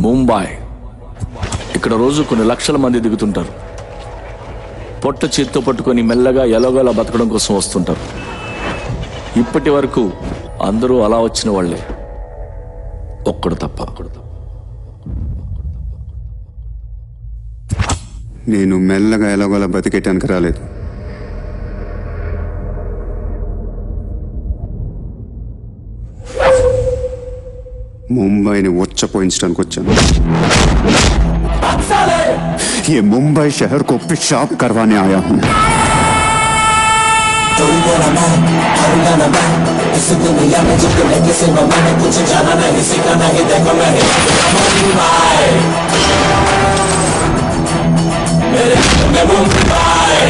ముంబై ఇక్కడ రోజు కొన్ని లక్షల మంది దిగుతుంటారు. పొట్ట చేత్తో పట్టుకొని మెల్లగా ఎలాగోలా బతకడం కోసం వస్తుంటారు. ఇప్పటి వరకు అందరూ అలా వచ్చిన వాళ్లే, ఒక్కడు తప్ప. నేను మెల్లగా ఎలాగోలా బతికేటానికి రాలేదు. ముంబైని ఉచ్చపోయించడానికి వచ్చాను. ये मुंबई शहर को पेशाब करवाने आया हूँ. इस दुनिया में जितने किसी को मैंने कुछ जाना नहीं सीखा नहीं, देखो मैं ही मुंबई, मेरे मुंबई.